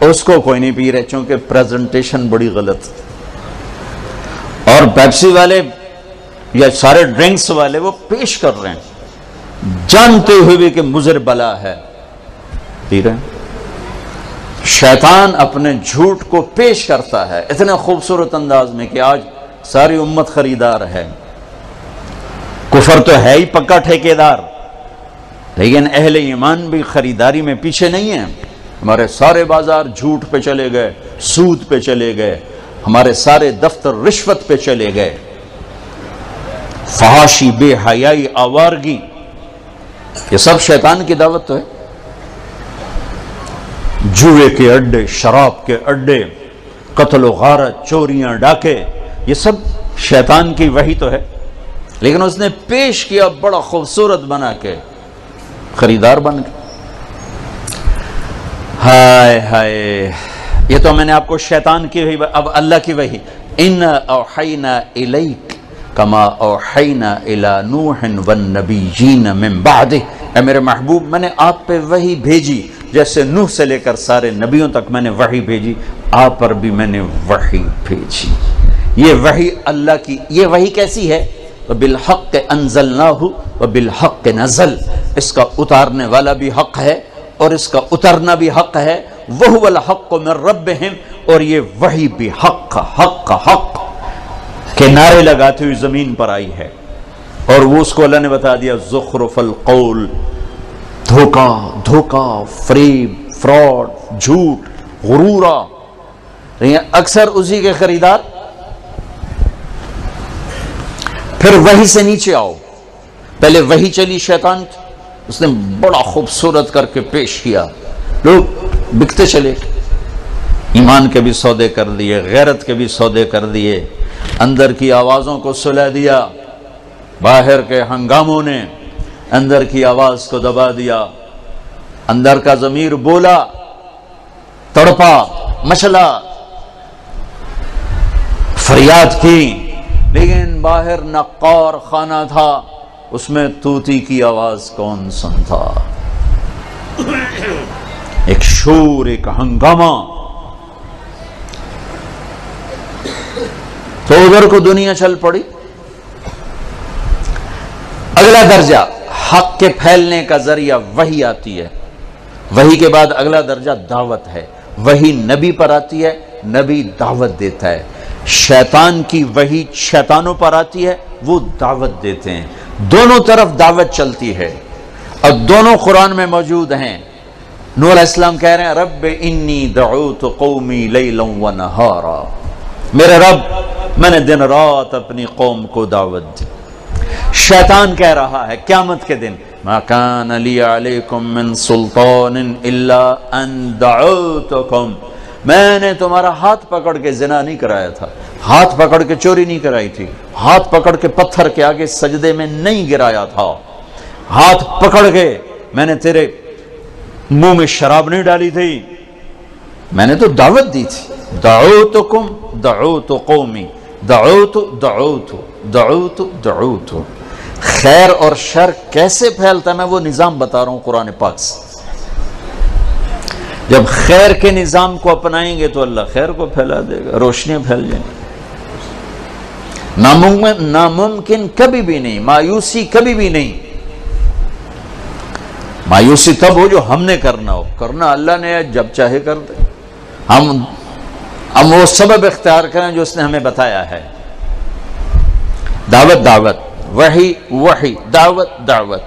اس کو کوئی نہیں پی رہے چونکہ پریزنٹیشن بڑی غلط. اور پیپسی والے یا سارے ڈرنکس والے وہ پیش کر رہے ہیں جانتے ہوئے بھی کہ مضر بلا ہے، پی رہے ہیں. شیطان اپنے جھوٹ کو پیش کرتا ہے اتنے خوبصورت انداز میں کہ آج ساری امت خریدار ہے. کفر تو ہے ہی پکا ٹھیکیدار، لیکن اہل ایمان بھی خریداری میں پیچھے نہیں ہیں. ہمارے سارے بازار جھوٹ پہ چلے گئے، سود پہ چلے گئے، ہمارے سارے دفتر رشوت پہ چلے گئے. فحاشی، بے حیائی، آوارگی، یہ سب شیطان کی دعوت تو ہے. جوئے کے اڈے، شراب کے اڈے، قتل و غارت، چوریاں، ڈاکے، یہ سب شیطان کی وحی تو ہے. لیکن اس نے پیش کیا بڑا خوبصورت بنا کے، خریدار بن کے. ہائے ہائے، یہ تو میں نے آپ کو شیطان کی وحی، اب اللہ کی وحی. اِنَّا أَوْحَيْنَا إِلَيْكَ كَمَا أَوْحَيْنَا إِلَى نُوحٍ وَالنَّبِيِّينَ مِن بَعْدِهِ. اے میرے محبوب، میں نے آپ پہ وحی بھیجی جیسے نوح سے لے کر سارے نبیوں تک میں نے وحی بھیجی، آپ پر بھی میں نے وحی بھیجی. یہ وحی اللہ کی، یہ وحی کیسی ہے؟ وَبِالْحَقِّ أَنزَلْنَاهُ وَبِالْحَقِّ نَزَلَ. اس کا اتارنے والا بھی حق ہے اور اس کا اترنا بھی حق ہے. وَهُوَ الْحَقُّ مِن رَبِّهِمْ، اور یہ وحی بھی حق حق حق کے نعرے لگاتے ہوئے زمین پر آئی ہے. اور وہ اس کو اللہ نے بتا دیا زخرف القول، دھوکہ دھوکہ، فریب، فراڈ، جھوٹ، غرورہ. اکثر اسی کے خریدار. پھر وحی سے نیچے آؤ. پہلے وحی چلی شیطان کی، اس نے بڑا خوبصورت کر کے پیش کیا، لوگ بکتے چلے. ایمان کے بھی سودے کر دیے، غیرت کے بھی سودے کر دیے، اندر کی آوازوں کو سلا دیا. باہر کے ہنگاموں نے اندر کی آواز کو دبا دیا. اندر کا ضمیر بولا، تڑپا، مچلا، فریاد کی، لیکن باہر نقار خانہ تھا، اس میں طوطی کی آواز کون سنتا. ایک شور، ایک ہنگامہ. تو ادھر کو دنیا چل پڑی. اگلا درجہ حق کے پھیلنے کا ذریعہ وحی آتی ہے. وحی کے بعد اگلا درجہ دعوت ہے. وحی نبی پر آتی ہے، نبی دعوت دیتا ہے. شیطان کی وحی شیطانوں پر آتی ہے، وہ دعوت دیتے ہیں. دونوں طرف دعوت چلتی ہے اور دونوں قرآن میں موجود ہیں. نوح علیہ السلام کہہ رہے ہیں رب انی دعوت قومی لیلا و نہارا، میرے رب میں نے دن رات اپنی قوم کو دعوت دی. شیطان کہہ رہا ہے قیامت کے دن ما کان لی علیکم من سلطان الا ان دعوتکم، میں نے تمہارا ہاتھ پکڑ کے زنا نہیں کرایا تھا، ہاتھ پکڑ کے چوری نہیں کرائی تھی، ہاتھ پکڑ کے پتھر کے آگے سجدے میں نہیں گرایا تھا، ہاتھ پکڑ کے میں نے تیرے منہ میں شراب نہیں ڈالی تھی، میں نے تو دعوت دی تھی. دعوتکم دعوت قومی، دعوت دعوت دعوت دعوت. خیر اور شر کیسے پھیلتا ہے میں وہ نظام بتا رہا ہوں قرآن پاک سے. جب خیر کے نظام کو اپنائیں گے تو اللہ خیر کو پھیلا دے گا، روشنیاں پھیل جائیں گی. ناممکن کبھی بھی نہیں، مایوسی کبھی بھی نہیں. مایوسی تب ہو جو ہم نے کرنا ہو، کرنا اللہ نے جب چاہے کر دے. ہم وہ سبب اختیار کریں جو اس نے ہمیں بتایا ہے. دعوت دعوت، وحی وحی، دعوت دعوت.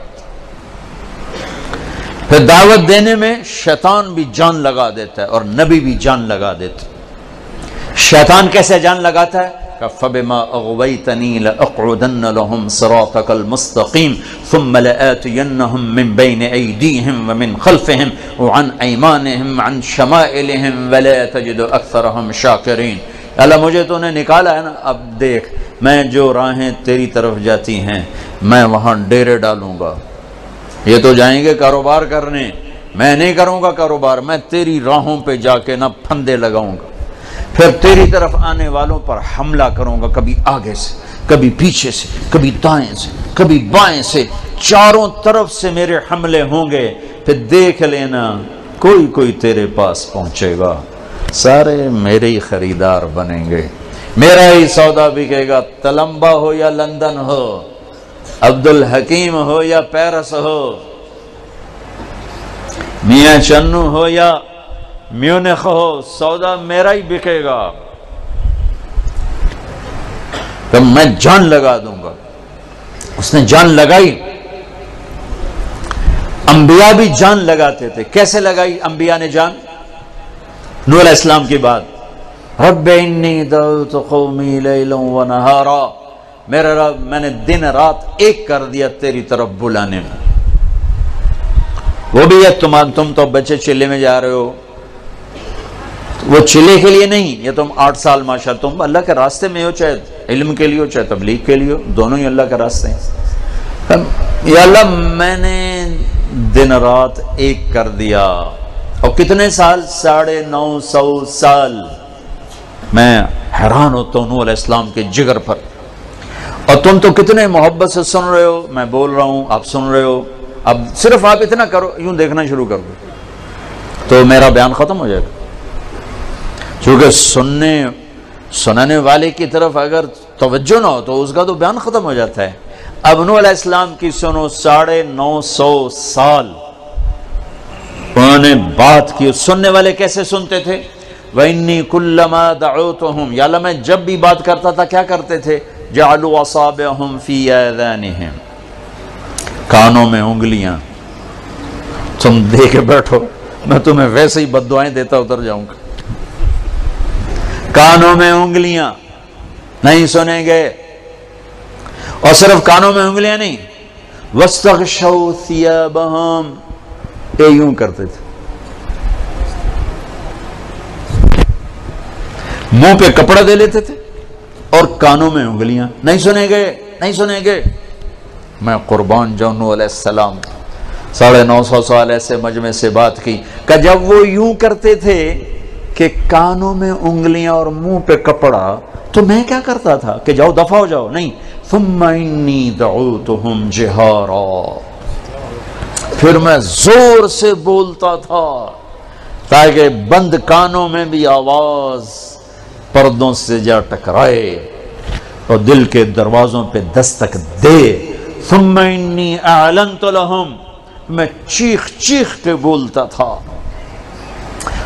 پھر دعوت دینے میں شیطان بھی جان لگا دیتا ہے اور نبی بھی جان لگا دیتا ہے. شیطان کیسے جان لگاتا ہے؟ فَبِمَا أَغْوَيْتَنِي لَأَقْعُدَنَّ لَهُمْ صِرَاطَكَ الْمُسْتَقِيمَ ثُمَّ لَآتِيَنَّهُمْ مِنْ بَيْنِ أَيْدِيهِمْ وَمِنْ خَلْفِهِمْ وَعَنْ أَيْمَانِهِمْ وَعَنْ شَمَائِلِهِمْ وَلَا تَجِدُ أَكْثَرَهُمْ شَاكِرِينَ. اللہ مجھے تو نے نکالا ہے نا، اب دیکھ میں جو راہیں تیری طرف جاتی ہیں میں وہاں ڈیرے ڈالوں گا. یہ تو جائیں گے کاروبار کرنے، میں نہیں کروں گا کاروبار، میں تیری راہوں پہ جا کے نہ پھندے لگاؤں گا. پھر تیری طرف آنے والوں پر حملہ کروں گا، کبھی آگے سے، کبھی پیچھے سے، کبھی دائیں سے، کبھی بائیں سے، چاروں طرف سے میرے حملے ہوں گے. پھر دیکھ لینا کوئی کوئی تیرے پاس پہنچے گا، سارے میرے ہی خریدار بنیں گے، میرا ہی سودا بکے گا، تلمبا ہو یا لندن ہو، عبد الحکیم ہو یا پیرس ہو، میاں چنو ہو یا میونخ ہو، سودا میرا ہی بکے گا، تو میں جان لگا دوں گا۔ اس نے جان لگائی۔ انبیاء بھی جان لگاتے تھے۔ کیسے لگائی انبیاء نے جان؟ نوح علیہ السلام کی بات، رب انی دعوت قومی لیلا و نہارا، میرے رب میں نے دن رات ایک کر دیا تیری طرف بلانے میں۔ وہ بھی ہے تم تو بچے چلے میں جا رہے ہو، وہ چلے کے لیے نہیں، یہ تم 8 سال ماشاء تم اللہ کے راستے میں ہو، چاہے علم کے لیے ہو چاہے تبلیغ کے لیے ہو، دونوں ہی اللہ کے راستے ہیں۔ یا اللہ میں نے دن رات ایک کر دیا، اور کتنے سال؟ 950 سال۔ میں حیران ہوتا ہوں نوح علیہ السلام کے جگر پر، اور تم تو کتنے محبت سے سن رہے ہو، میں بول رہا ہوں آپ سن رہے ہو، اب صرف آپ اتنا کرو، یوں دیکھنا شروع کر دو تو میرا بیان ختم ہو جائے گا، چونکہ سننے والے کی طرف اگر توجہ نہ ہو تو اس کا تو بیان ختم ہو جاتا ہے۔ اب نوح علیہ السلام کی سنو، 950 سال انہوں نے بات کی۔ سننے والے کیسے سنتے تھے؟ وَإِنِّي كُلَّمَا دَعُوتُهُمْ، یا اللہ میں جب بھی بات کرتا تھا کیا کرتے تھے؟ جَعَلُوا أَصَابِعَهُمْ فِي آذَانِهِمْ، کانوں میں انگلیاں۔ تم دے کے بیٹھو، میں تمہیں ویسے ہی بد دعائیں دیتا اتر جاؤں گا۔ کانوں میں انگلیاں، نہیں سنیں گے، اور صرف کانوں میں انگلیاں نہیں، وَاسْتَغْشَوْا ثِيَابَهُمْ، یہ یوں کرتے تھے، منہ پہ کپڑا دے لیتے تھے اور کانوں میں انگلیاں، نہیں سنیں گے، نہیں سنیں گے۔ میں قربان جاؤں نوح علیہ السلام 950 سال ایسے مجمع سے بات کی کہ جب وہ یوں کرتے تھے کہ کانوں میں انگلیاں اور منہ پہ کپڑا، تو میں کیا کرتا تھا کہ جاؤ دفع ہو جاؤ؟ نہیں، ثم انی دعوتہم جہارا، پھر میں زور سے بولتا تھا تاکہ بند کانوں میں بھی آواز پردوں سے جا ٹکرائے اور دل کے دروازوں پہ دستک دے۔ ثم انی اعلنت لہم، میں چیخ چیخ کے بولتا تھا۔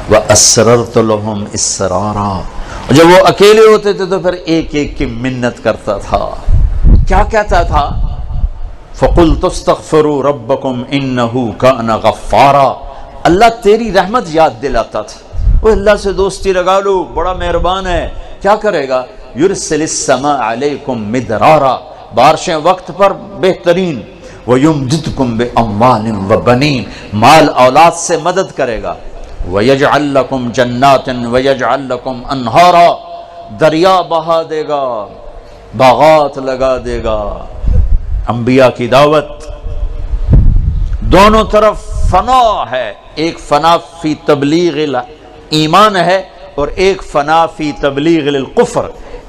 وَأَسْرَرْتُ لَهُمْ إِسْرَارًا، جب وہ اکیلے ہوتے تھے تو پھر ایک ایک کی منت کرتا تھا۔ کیا کہتا تھا؟ فَقُلْتُ اسْتَغْفِرُوا رَبَّكُمْ إِنَّهُ كَانَ غَفَّارًا، اللہ تیری رحمت یاد دلاتا تھا۔ وہ اللہ سے دوستی لگا لو، بڑا مہربان ہے، کیا کرے گا؟ يُرْسِلِ السَّمَاءَ عَلَيْكُمْ مِدْرَارًا، بارشیں وقت پر بہترین، وَيُمْدِدْكُمْ بِأَمْوَالٍ وَبَنِينَ، مال اولاد سے مدد کرے گا، وَيَجْعَلْ لَكُمْ جَنَّاتٍ وَيَجْعَلْ لَكُمْ أَنْهَارًا، دریا بہا دے گا، باغات لگا دے گا۔ انبیاء کی دعوت دونوں طرف فنا ہے، ایک فنا فی تبلیغ ایمان ہے اور ایک فنا فی تبلیغ الکفر،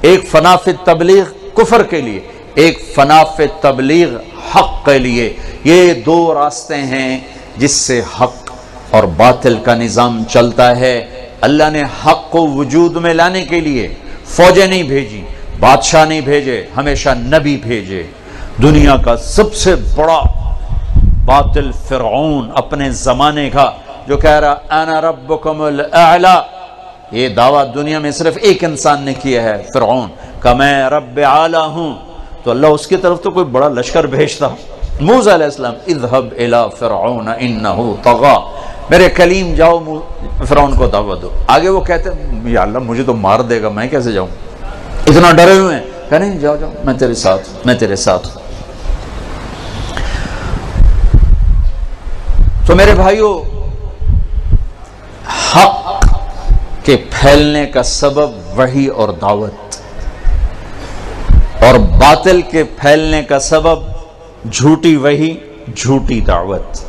ایک فنا فی تبلیغ کفر کے لیے، ایک فنا فی تبلیغ حق کے لیے۔ یہ دو راستے ہیں جس سے حق اور باطل کا نظام چلتا ہے۔ اللہ نے حق کو وجود میں لانے کے لیے فوجیں نہیں بھیجی، بادشاہ نہیں بھیجے، ہمیشہ نبی بھیجے۔ دنیا کا سب سے بڑا باطل فرعون اپنے زمانے کا، جو کہہ رہا انا ربکم الاعلی، یہ دعویٰ دنیا میں صرف ایک انسان نے کیا ہے، فرعون، کہ میں رب اعلی ہوں، تو اللہ اس کی طرف تو کوئی بڑا لشکر بھیجتا۔ موسیٰ علیہ السلام، اذهب الى فرعون انه طغى، میرے کلیم جاؤ فرعون کو دعوت دو۔ آگے وہ کہتے ہیں یا اللہ مجھے تو مار دے گا، میں کیسے جاؤں، اتنا ڈرے ہوئے ہیں، کہ نہیں جاؤ جاؤ، میں تیرے ساتھ، میں تیرے ساتھ۔ تو میرے بھائیو، حق کے پھیلنے کا سبب وحی اور دعوت، اور باطل کے پھیلنے کا سبب جھوٹی وحی، جھوٹی دعوت۔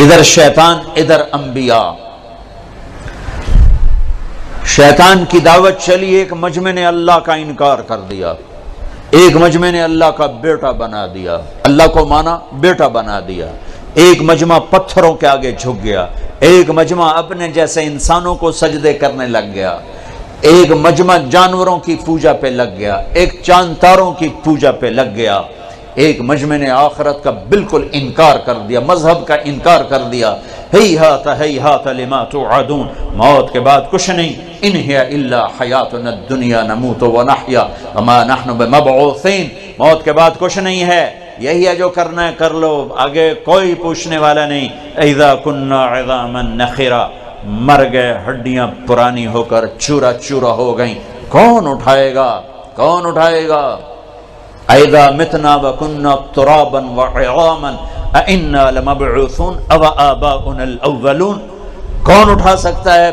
ادھر شیطان، ادھر انبیاء۔ شیطان کی دعوت چلی، ایک مجمع نے اللہ کا انکار کر دیا، ایک مجمع نے اللہ کا بیٹا بنا دیا، اللہ کو مانا بیٹا بنا دیا، ایک مجمع پتھروں کے آگے جھک گیا، ایک مجمع اپنے جیسے انسانوں کو سجدے کرنے لگ گیا، ایک مجمع جانوروں کی پوجا پہ لگ گیا، ایک چاند تاروں کی پوجا پہ لگ گیا، ایک مجمع نے آخرت کا بالکل انکار کر دیا، مذہب کا انکار کر دیا۔ ہیہات لما توعدون، موت کے بعد کچھ نہیں، ان ہی الا حیاتنا الدنیا نموت ونحیا وما نحن بمبعوثین، موت کے بعد کچھ نہیں ہے، یہی ہے جو کرنا ہے کر لو، آگے کوئی پوچھنے والا نہیں۔ اذا كنا عظاما نخرا، مر گئے، ہڈیاں پرانی ہو کر چورا چورا ہو گئیں، کون اٹھائے گا؟ کون اٹھائے گا؟ اذا متنا وكنا ترابا وعظاما انا لمبعوثون او آباؤنا الاولون، کون اٹھا سکتا ہے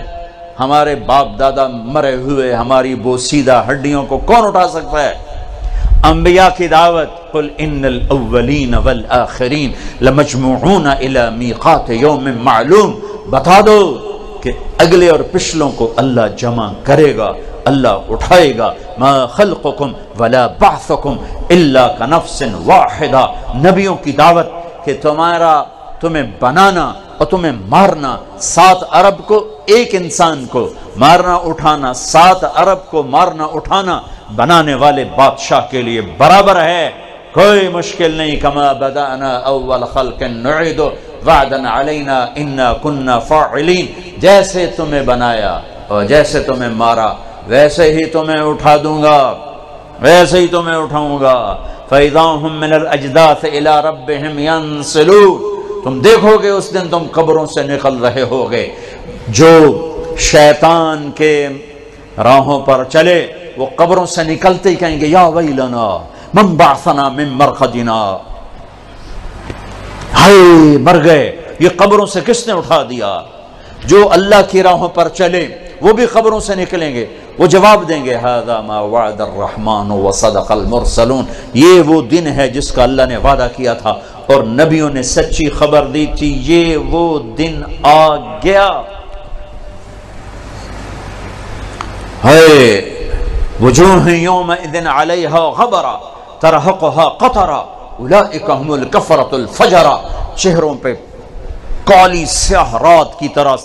ہمارے باپ دادا مرے ہوئے ہماری بوسیدہ ہڈیوں کو؟ کون اٹھا سکتا ہے؟ انبیاء کی دعوت، قل ان الاولین والآخرین لمجموعون الى میقات یوم معلوم، بتا دو کہ اگلے اور پچھلوں کو اللہ جمع کرے گا، اللہ اٹھائے گا۔ ما خلقکم ولا بعثکم الا کنفس واحدہ، نبیوں کی دعوت کہ تمہیں بنانا اور تمہیں مارنا 7 ارب کو ایک انسان کو مارنا اٹھانا، 7 ارب کو مارنا اٹھانا بنانے والے بادشاہ کے لیے برابر ہے، کوئی مشکل نہیں۔ کما بدأنا اول خلق نعید وعدا علینا انا کنا فاعلین، جیسے تمہیں بنایا اور جیسے تمہیں مارا ویسے ہی تمہیں اٹھا دوں گا، ویسے ہی تمہیں اٹھاؤں گا۔ فَإِذَا هُمْ مِنَ الْأَجْدَاثِ إِلَىٰ رَبِّهِمْ يَنْسِلُونَ، تم دیکھو گے اس دن تم قبروں سے نکل رہے ہوگے، جو شیطان کے راہوں پر چلے وہ قبروں سے نکلتے ہی کہیں گے یا ویلنا من بعثنا من مرقدنا، ہائے مر گئے، یہ قبروں سے کس نے اٹھا دیا؟ جو اللہ کی راہوں پر چلے وہ بھی قبروں سے نکلیں گے، وہ جواب دیں گے ھذا ما وعد الرحمن وصدق المرسلون، یہ وہ دن ہے جس کا اللہ نے وعدہ کیا تھا اور نبیوں نے سچی خبر دی تھی، یہ وہ دن آ گیا۔ ہے وجوہ یومئذ علیہا غبرہ ترہقہا قطرہ اولئک ھم الکفرۃ الفجرہ، چہروں پہ کالی سیاہ رات کی طرح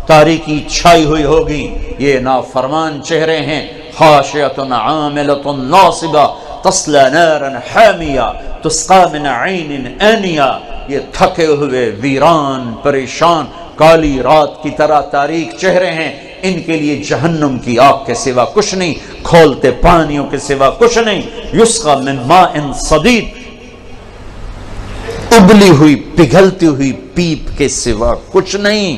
تاریکی چھائی ہوئی ہوگی، یہ نافرمان چہرے ہیں۔ خاشعۃ عاملۃ ناصبہ تصلی نارا حامیہ تسقی من عین آنیہ، یہ تھکے ہوئے ویران پریشان کالی رات کی طرح تاریک چہرے ہیں، ان کے لیے جہنم کی آگ کے سوا کچھ نہیں، کھولتے پانیوں کے سوا کچھ نہیں۔ یسقی من ماء صدید، ابلی ہوئی پگھلتی ہوئی پیپ کے سوا کچھ نہیں۔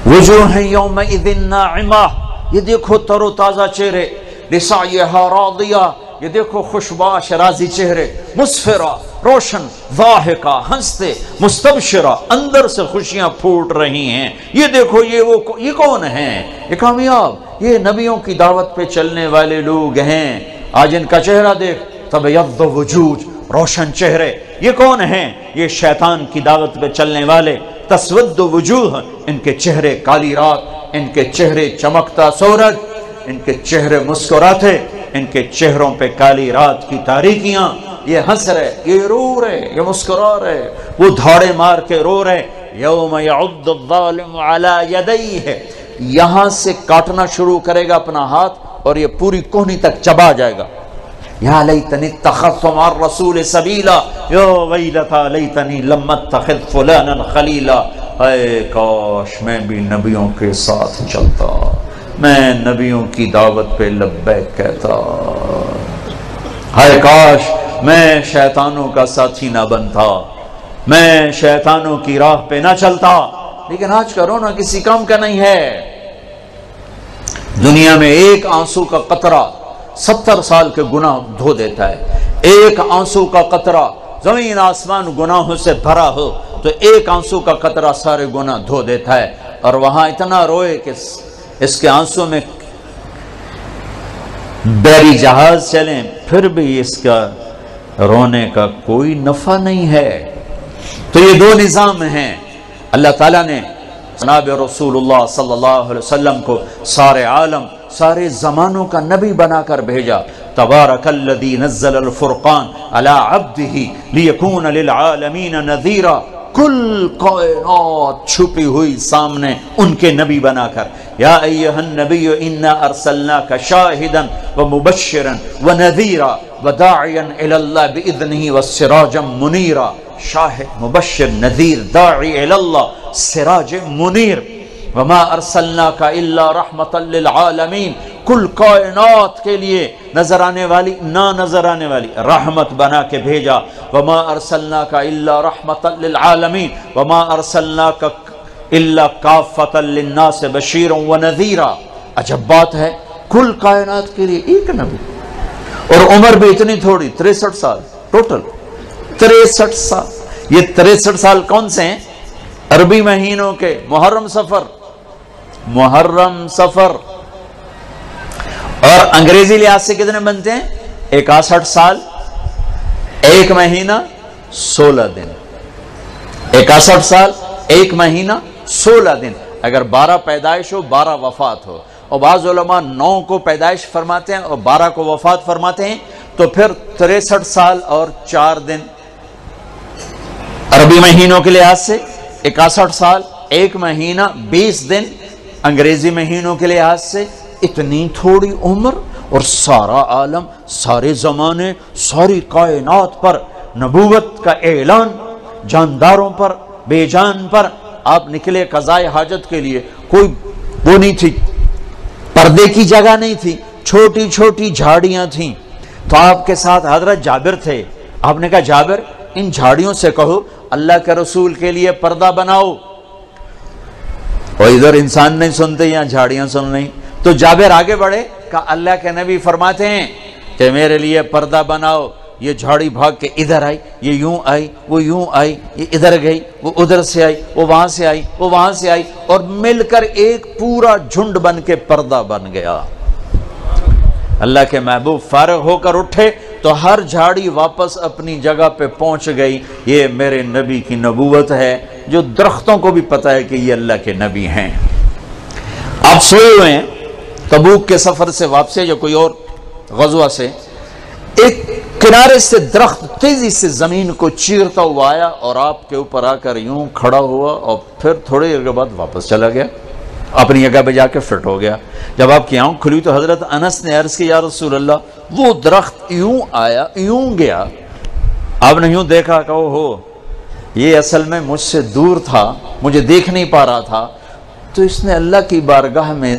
وجوہ یومئذ ناعمہ، یہ دیکھو تر و تازہ چہرے، لسعیہا راضیہ، یہ دیکھو خوشباش راضی چہرے، مسفرہ روشن، ضاحکہ ہنستے، مستبشرہ اندر سے خوشیاں پھوٹ رہی ہیں۔ یہ دیکھو یہ کون ہیں؟ یہ کامیاب، یہ نبیوں کی دعوت پہ چلنے والے لوگ ہیں۔ آج ان کا چہرہ دیکھ، تبیض وجوہ، روشن چہرے۔ یہ کون ہیں؟ یہ شیطان کی دعوت پہ چلنے والے، تسود وجوہ، ان کے چہرے کالی رات، ان کے چہرے چمکتا سورج، ان کے چہرے مسکراتے، ان کے چہروں پہ کالی رات کی تاریکیاں۔ یہ ہنس رہے، یہ رو رہے، یہ مسکرا رہے، وہ دھاڑے مار کے رو رہے۔ یوم یعض الظالم علی یدیہ، یہاں سے کاٹنا شروع کرے گا اپنا ہاتھ اور یہ پوری کوہنی تک چبا جائے گا۔ یا لیتنی اتخذت مع الرسول سبیلا، یا ویلتا لیتنی لم اتخذ فلانا خلیلا، اے کاش میں بھی نبیوں کے ساتھ چلتا، میں نبیوں کی دعوت پہ لبیک کہتا، ہائے کاش میں شیطانوں کا ساتھی نہ بنتا، میں شیطانوں کی راہ پہ نہ چلتا۔ لیکن آج کا رونا کسی کام کا نہیں ہے۔ دنیا میں ایک آنسو کا قطرہ 70 سال کے گناہ دھو دیتا ہے۔ ایک آنسو کا قطرہ، زمین آسمان گناہوں سے بھرا ہو تو ایک آنسو کا قطرہ سارے گناہ دھو دیتا ہے، اور وہاں اتنا روئے کہ اس کے آنسو میں بیری جہاز چلیں پھر بھی اس کا رونے کا کوئی نفع نہیں ہے۔ تو یہ دو نظام ہیں۔ اللہ تعالیٰ نے جناب رسول اللہ صلی اللہ علیہ وسلم کو سارے عالم، سارے زمانوں کا نبی بنا کر بھیجا، تبارکالذی نزل الفرقان علی عبدہ لیکون للعالمین نذیرا، کل کائنات چھپی ہوئی سامنے ان کے نبی بنا کر، یا ایھا النبی انا ارسلناک شاہدا ومبشرا ونذیرا وداعیا الی اللہ باذنہ وسراجا منیرا، شاہد، مبشر، نذیر، داعی الی اللہ، سراج منیر، وما ارسلناک الا رحمتا للعالمین، کل کائنات کے لیے نظر آنے والی نہ نظر آنے والی رحمت بنا کے بھیجا، وما ارسلناک الا رحمتا للعالمین وما ارسلناک الا کافتا للناس بشیرا ونذیرا۔ عجب بات ہے، کل کائنات کے لیے ایک نبی، اور عمر بھی اتنی تھوڑی، 63 سال ٹوٹل، 63 سال۔ یہ 63 سال کون سے ہیں؟ عربی مہینوں کے، محرم صفر، محرم صفر، اور انگریزی لحاظ سے کتنے بنتے ہیں؟ 61 سال، 1 مہینہ 16 دن، 61 سال 1 مہینہ 16 دن۔ اگر 12 پیدائش ہو، 12 وفات ہو، اور بعض علماء 9 کو پیدائش فرماتے ہیں اور 12 کو وفات فرماتے ہیں، تو پھر 63 سال اور 4 دن عربی مہینوں کے لحاظ سے، 61 سال 1 مہینہ 20 دن انگریزی مہینوں کے لحاظ سے۔ اتنی تھوڑی عمر اور سارا عالم، سارے زمانے، ساری کائنات پر نبوت کا اعلان، جانداروں پر، بے جان پر۔ آپ نکلے قضائے حاجت کے لیے، کوئی وہ نہیں تھی، پردے کی جگہ نہیں تھی، چھوٹی چھوٹی جھاڑیاں تھیں، تو آپ کے ساتھ حضرت جابر تھے۔ آپ نے کہا جابر ان جھاڑیوں سے کہو اللہ کے رسول کے لیے پردہ بناؤ، اور ادھر انسان نہیں سنتے، یہاں جھاڑیاں سن رہی۔ تو جابر آگے بڑھے، کہا اللہ کے نبی فرماتے ہیں کہ میرے لیے پردہ بناؤ۔ یہ جھاڑی بھاگ کے ادھر آئی، یہ یوں آئی، وہ یوں آئی، یہ ادھر گئی، وہ ادھر سے آئی، وہ وہاں سے آئی، وہ وہاں سے آئی، اور مل کر ایک پورا جھنڈ بن کے پردہ بن گیا۔ اللہ کے محبوب فارغ ہو کر اٹھے تو ہر جھاڑی واپس اپنی جگہ پہ پہنچ گئی۔ یہ میرے نبی کی نبوت ہے، جو درختوں کو بھی پتہ ہے کہ یہ اللہ کے نبی ہیں۔ آپ سوئے ہوئے ہیں، تبوک کے سفر سے واپسی یا کوئی اور غزوہ سے، ایک کنارے سے درخت تیزی سے زمین کو چیرتا ہوا آیا اور آپ کے اوپر آ کر یوں کھڑا ہوا، اور پھر تھوڑے دیر کے بعد واپس چلا گیا، اپنی جگہ پہ جا کے فٹ ہو گیا۔ جب آپ کی آنکھ کھلی تو حضرت انس نے عرض کی یا رسول اللہ، وہ درخت یوں آیا یوں گیا، آپ نے یوں دیکھا کہ ہو یہ اصل میں مجھ سے دور تھا، مجھے دیکھ نہیں پا رہا تھا، تو اس نے اللہ کی بارگاہ میں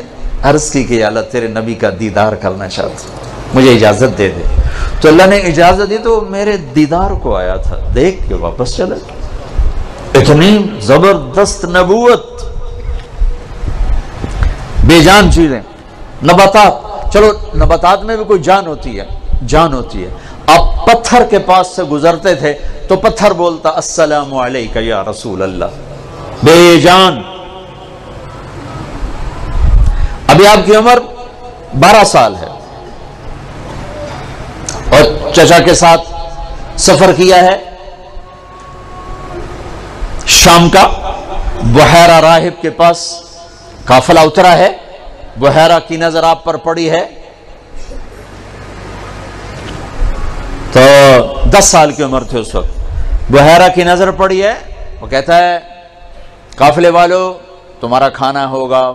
عرض کی کہ یا اللہ تیرے نبی کا دیدار کرنا چاہتا ہوں، مجھے اجازت دے دے۔ تو اللہ نے اجازت دی تو میرے دیدار کو آیا تھا، دیکھ کے واپس چلا۔ اتنی زبردست نبوت، بے جان چیزیں، نباتات، چلو نباتات میں بھی کوئی جان ہوتی ہے، جان ہوتی ہے۔ آپ پتھر کے پاس سے گزرتے تھے تو پتھر بولتا السلام علیکہ یا رسول اللہ، بے جان۔ ابھی آپ کی عمر 12 سال ہے اور چچا کے ساتھ سفر کیا ہے شام کا، بحیرہ راہب کے پاس قافلہ اترا ہے، بحیرہ کی نظر آپ پر پڑی ہے، تو 10 سال کی عمر تھے اس وقت، بحیرہ کی نظر پڑی ہے۔ وہ کہتا ہے قافلے والو تمہارا کھانا ہوگا۔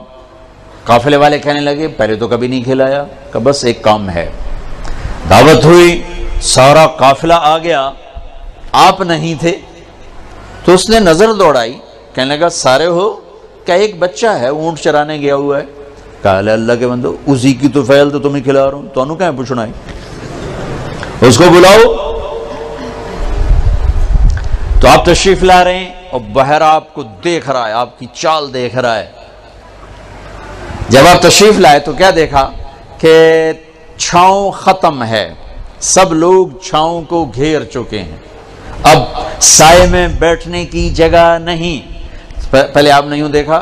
قافلے والے کہنے لگے پہلے تو کبھی نہیں کھلایا، کہ بس ایک کام ہے۔ دعوت ہوئی، سارا قافلہ آ گیا، آپ نہیں تھے، تو اس نے نظر دوڑائی، کہنے لگا سارے ہو؟ کہ ایک بچہ ہے اونٹ چرانے گیا ہوا ہے۔ کہا اللہ کے بندو اسی کی تو فعل تو تمہیں کھلا رہا ہوں، تو انہوں کہیں پوچھنا ہے، اس کو بلاؤ۔ تو آپ تشریف لا رہے ہیں اور بحیرہ آپ کو دیکھ رہا ہے، آپ کی چال دیکھ رہا ہے۔ جب آپ تشریف لائے تو کیا دیکھا کہ چھاؤں ختم ہے، سب لوگ چھاؤں کو گھیر چکے ہیں، اب سائے میں بیٹھنے کی جگہ نہیں۔ پہلے آپ نے یوں دیکھا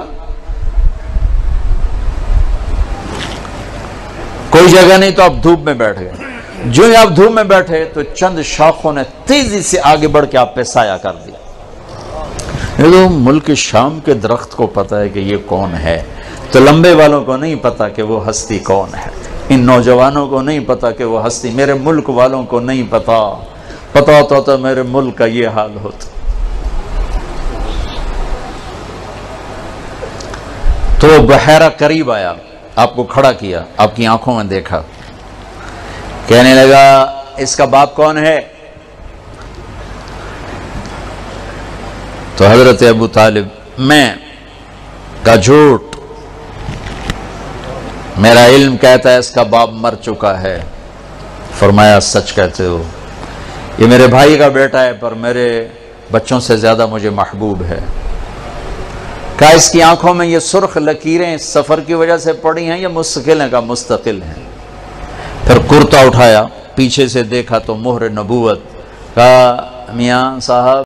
کوئی جگہ نہیں، تو آپ دھوپ میں بیٹھ گئے۔ جو ہی آپ دھوپ میں بیٹھے تو چند شاخوں نے تیزی سے آگے بڑھ کے آپ پہ سایہ کر دیا۔ یہ تو ملک شام کے درخت کو پتا ہے کہ یہ کون ہے، تو لمبے والوں کو نہیں پتا کہ وہ ہستی کون ہے۔ ان نوجوانوں کو نہیں پتا کہ وہ ہستی، میرے ملک والوں کو نہیں پتا ہوتا تو میرے ملک کا یہ حال ہوتا۔ تو بحیرہ قریب آیا، آپ کو کھڑا کیا، آپ کی آنکھوں میں دیکھا، کہنے لگا اس کا باپ کون ہے؟ تو حضرت ابو طالب، میں کا جھوٹ، میرا علم کہتا ہے اس کا باپ مر چکا ہے۔ فرمایا سچ کہتے ہو، یہ میرے بھائی کا بیٹا ہے پر میرے بچوں سے زیادہ مجھے محبوب ہے۔ کہا اس کی آنکھوں میں یہ سرخ لکیریں سفر کی وجہ سے پڑی ہیں یا مستقل ہیں؟ کا مستقل ہیں۔ پھر کرتا اٹھایا، پیچھے سے دیکھا تو مہر نبوت۔ کہا میاں صاحب